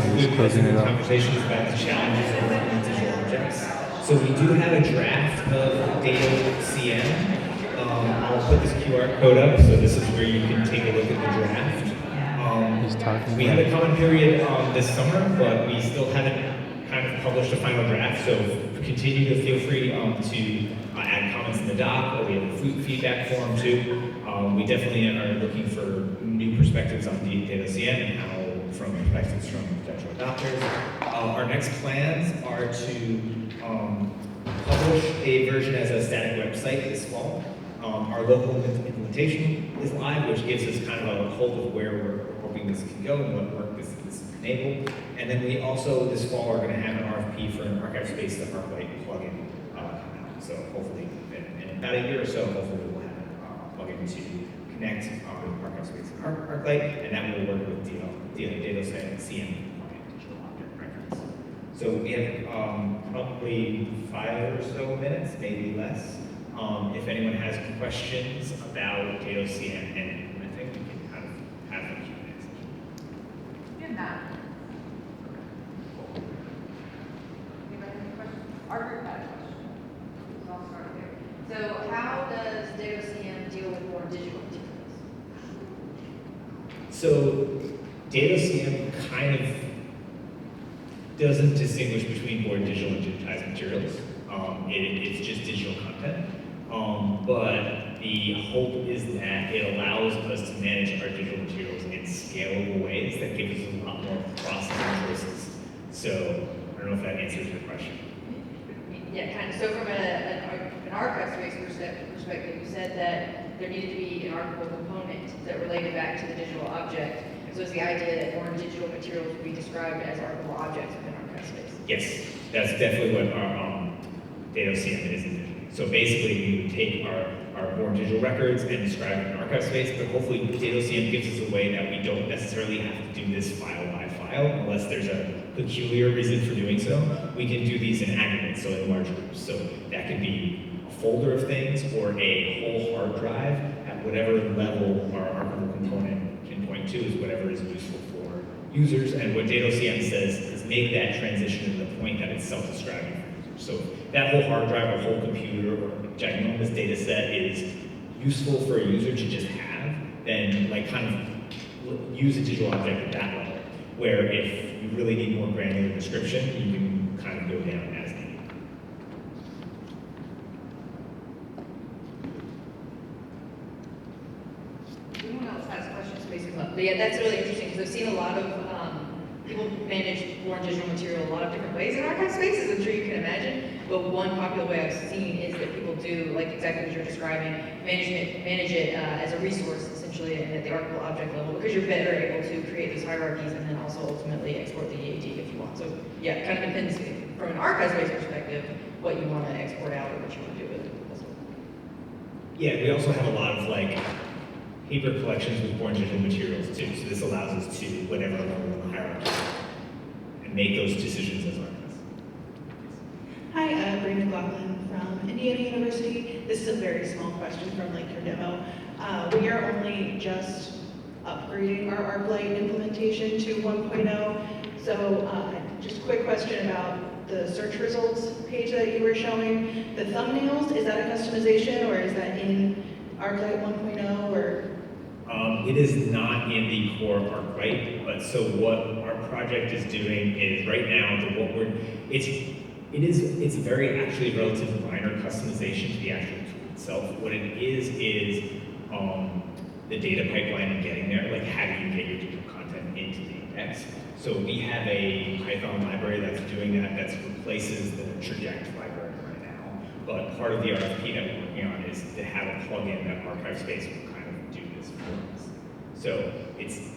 good conversations about the challenges of running digital objects. So we do have a draft of DadoCM. I'll put this QR code up, so this is where you can take a look at the draft. We had a comment period this summer, but we still haven't kind of published a final draft, so continue to feel free to add comments in the doc, or we have a feedback form too. We definitely are looking for new perspectives on DadoCM and how, from perspectives from potential adopters. Our next plans are to publish a version as a static website this fall. Our local implementation is live, which gives us kind of a hold of where we're hoping this can go and what work this can enable. And then we also, this fall, are going to have an RFP for an ArchiveSpace to ArcLight plugin come out. So hopefully, in about a year or so, hopefully we'll have a plugin to connect ArchiveSpace and ArcLight, and that will work with DadoCM digital object records. So we have probably 5 or so minutes, maybe less. If anyone has questions about DadoCM, and I think we can kind of have a Q&A session. Good enough. Anybody have any questions? Our group had a question. So I'll start there. So how does DadoCM deal with more digital materials? So DadoCM kind of doesn't distinguish between more digital and digitized materials. It's just digital content. But the hope is that it allows us to manage our digital materials in scalable ways that give us a lot more processing choices. So I don't know if that answers your question. Yeah, kind of. So from an ArchiveSpace perspective, you said that there needed to be an archival component that related back to the digital object. So is the idea that more digital materials would be described as archival objects within ArchiveSpace? Yes, that's definitely what our DadoCM is. So basically, we would take our born digital records and describe it in ArchiveSpace, but hopefully DadoCM gives us a way that we don't necessarily have to do this file by file, unless there's a peculiar reason for doing so. We can do these in aggregates, so in large groups. So that could be a folder of things or a whole hard drive at whatever level our archival component can point to is whatever is useful for users. And what DadoCM says is make that transition to the point that it's self-describing. So that whole hard drive or whole computer or ginormous data set is useful for a user to just have, then like kind of use a digital object at that level. Where if you really need more granular description, you can kind of go down as needed. Anyone else has questions, please come up. But yeah, that's really interesting because I've seen a lot of people manage born digital material a lot of different ways in ArchiveSpace, as I'm sure you can imagine. But one popular way I've seen is that people do, like exactly what you're describing, manage it as a resource, essentially, and at the archival object level, because you're better able to create those hierarchies and then also ultimately export the EAD if you want. So yeah, it kind of depends from an ArchiveSpace perspective what you want to export out or what you want to do with it. Yeah, we also have a lot of like paper collections with born digital materials too. So this allows us to whatever level in the hierarchy and make those decisions as archivists. Hi, Bree McLaughlin from Indiana University. This is a very small question from like your demo. We are only just upgrading our ArcLight implementation to 1.0. So just a quick question about the search results page that you were showing. The thumbnails, is that a customization or is that in ArcLight 1.0 or? It is not in the core ArcLight, but so what our project is doing is right now, it's very actually relatively minor customization to the actual tool itself. What it is the data pipeline and getting there, like how do you get your digital content into the index? So we have a Python library that's doing that, that replaces the Traject library right now. But part of the RFP that we're working on is to have a plugin that ArchiveSpace will kind of do this for us. So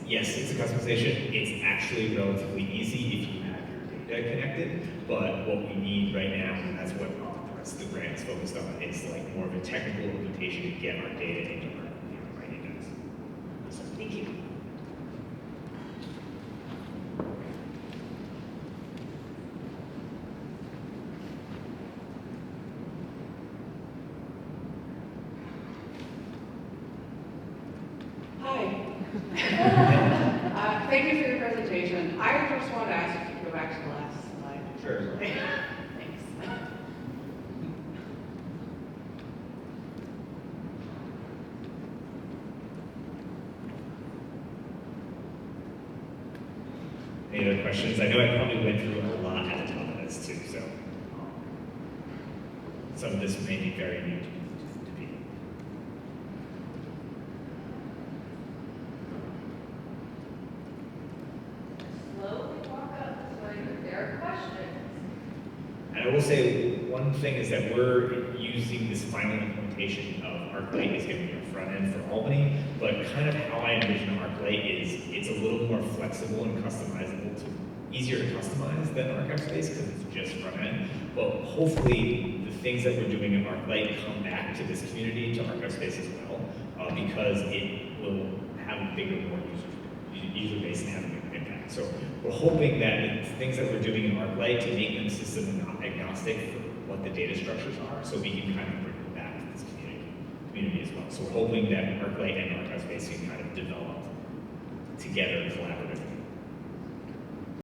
yes, it's a customization. It's actually relatively easy if you have your data connected. But what we need right now, and that's what the rest of the grant is focused on, is like more of a technical implementation to get our data into our right index. Awesome, thank you. Thank you for your presentation. I just want to Sure. Thanks. Any other questions? I know I probably went through a lot at the top of this too, so some of this may be very new to me. Slowly walk up so if there are questions. And I will say one thing is that we're using this final implementation of ArcLight is going to be our front end for Albany, but kind of how I envision ArcLight is it's a little more flexible and customizable easier to customize than ArchivesSpace because it's just front end. But hopefully the things that we're doing in ArcLight come back to this community, to ArchivesSpace as well, because it will have a bigger, more user base and have a bigger impact. So we're hoping that the things that we're doing in ArcLight to make them system agnostic for what the data structures are, so we can kind of bring them back to this community as well. So we're hoping that ArcLight and ArchivesSpace can kind of develop together and collaborate